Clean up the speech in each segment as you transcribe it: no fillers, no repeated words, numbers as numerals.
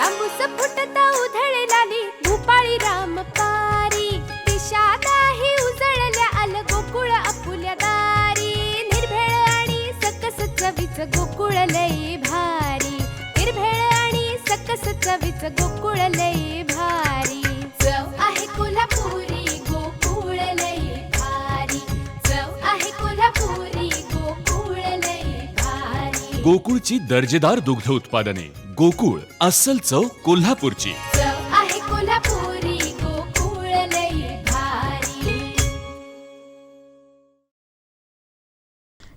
तांबूस फुटता उधळे लाली भूपाळी राम पारी दिशा नाही उजळल्या आल गोकुळ आपुल्या दारी निर्भेळ आणि सकस चवीच गोकुळ लई भारी निर्भेळ आणि सकस चवीच गोकुळ लई भारी चव आहे कोल्हापुरी गोकुळ लई भारी चव आहे कोल्हापुरी गोकुळ लई भारी गोकुळची दर्जेदार दुग्ध उत्पादने गोकुळ अस्सल चव कोल्हापूरची चव आहे कोल्हापुरी गोकुळ लई भारी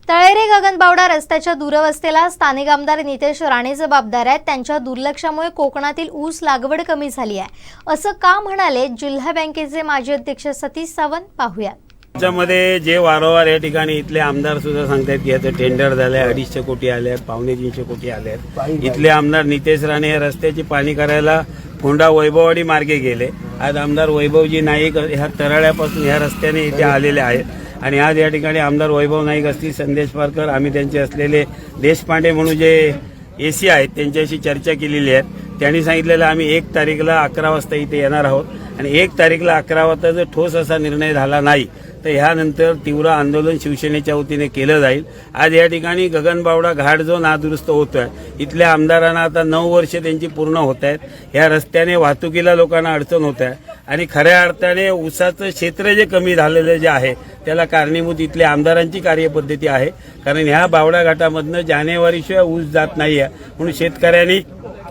तळेरे गगनबावडा रस्त्याच्या दुरवस्थेला स्थानिक आमदार नितेश राणे जबाबदार आहेत। त्यांच्या दुर्लक्षामुळे कोकणातील ऊस लागवड कमी झाली आहे असं का म्हणाले जिल्हा बँकेचे माजी अध्यक्ष सतीश सावंत। पाहूया। त्याच्यामध्ये जे वारंवार या ठिकाणी इथले आमदार सुद्धा सांगतात की याचं टेंडर झालंय 250 कोटी आले 250 कोटी आले। इथले आमदार नितेश राणे या रस्त्याची पाहणी करायला फोंडा वैभववाडी मार्गे गेले। आज आमदार वैभवजी नाईक ह्या तराळ्यापासून ह्या रस्त्याने इथे आलेले आहेत आणि आज या ठिकाणी आमदार वैभव नाईक असतील संदेश पारकर आम्ही त्यांचे असलेले देशपांडे म्हणून जे एसी आहेत त्यांच्याशी चर्चा केलेली आहे। त्यांनी सांगितलेलं आम्ही 1 तारीखला 11 वाजता इथे येणार आहोत आणि 1 तारीखला 11 वाजता जर ठोस असा निर्णय झाला नाही तर ह्यानंतर तीव्र आंदोलन शिवसेनेच्या वतीने केलं जाईल। आज या ठिकाणी गगनबावडा घाट जो नादुरुस्त होतोय इथल्या आमदारांना आता 9 वर्ष त्यांची पूर्ण होत आहेत। या रस्त्याने वाहतुकीला लोकांना अडचण होत आहे आणि खऱ्या अर्थाने ऊसाचं क्षेत्र जे कमी झालेलं जे आहे त्याला कारणीभूत इथल्या आमदारांची कार्यपद्धती आहे। कारण ह्या बावडा घाटामधनं जानेवारीशिवाय ऊस जात नाही आहे म्हणून शेतकऱ्यांनी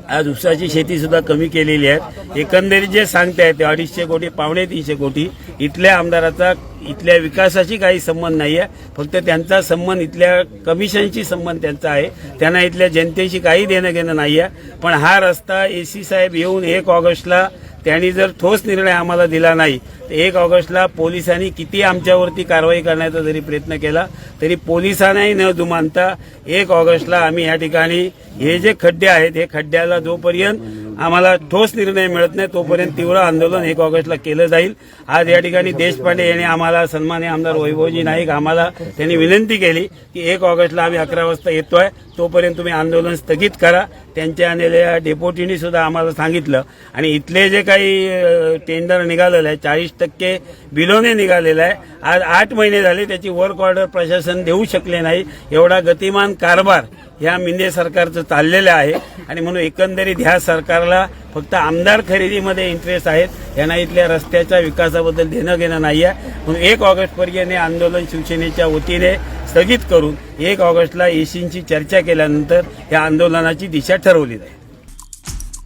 आज ऊसाची शेती सुद्धा कमी केलेली आहे। एकंदरीत जे सांगतायत ते 250 कोटी 250 कोटी इथल्या आमदाराचा इथल्या विकासाशी काही संबंध नाही आहे, फक्त त्यांचा संबंध इथल्या कमिशनशी संबंध त्यांचा आहे। त्यांना इथल्या जनतेशी काही देणं घेणं नाही आहे। पण हा रस्ता एसी साहेब येऊन 1 ऑगस्टला त्यांनी जर ठोस निर्णय आम्हाला दिला नाही तर 1 ऑगस्टला पोलिसांनी किती आमच्यावरती कारवाई करण्याचा जरी प्रयत्न केला तरी पोलिसांनाही न जुमानता 1 ऑगस्टला आम्ही या ठिकाणी हे जे खड्डे आहेत हे खड्ड्याला जोपर्यंत आम्हाला ठोस निर्णय मिळत नाही तोपर्यंत तीव्र आंदोलन 1 ऑगस्टला केलं जाईल। आज या ठिकाणी देशपांडे यांनी आम्हाला सन्माननीय आमदार वैभवजी नाईक आम्हाला त्यांनी विनंती केली की 1 ऑगस्टला आम्ही 11 वाजता येतोय तोपर्यंत तुम्ही आंदोलन स्थगित करा। त्यांच्या आलेल्या डेप्युटीनी सुद्धा आम्हाला सांगितलं आणि इथले जे काही टेंडर निघालेलं आहे 40% बिलोने निघालेलं आहे। आज 8 महिने झाले त्याची वर्क ऑर्डर प्रशासन देऊ शकले नाही। एवढा गतिमान कारभार ह्या मिंदे सरकारचं चाललेलं आहे आणि म्हणून एकंदरीत ह्या सरकारला फक्त आमदार खरेदीमध्ये इंटरेस्ट आहेत। यांना इथल्या रस्त्याच्या विकासाबद्दल देणं घेणं नाही आहे। म्हणून 1 ऑगस्टपर्यंत आंदोलन शिवसेनेच्या वतीने स्थगित करून 1 ऑगस्टला एसींची चर्चा केल्यानंतर या आंदोलनाची दिशा ठरवली जाईल।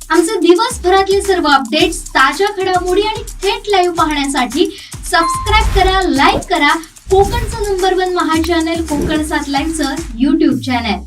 आमचे दिवसभरातले सर्व अपडेट्स ताज्या घडामोडी आणि थेट लाईव्ह पाहण्यासाठी सबस्क्राईब करा, लाईक करा कोकणचं नंबर 1 महा चॅनल कोकण 7 लाईव्हचं YouTube चॅनल।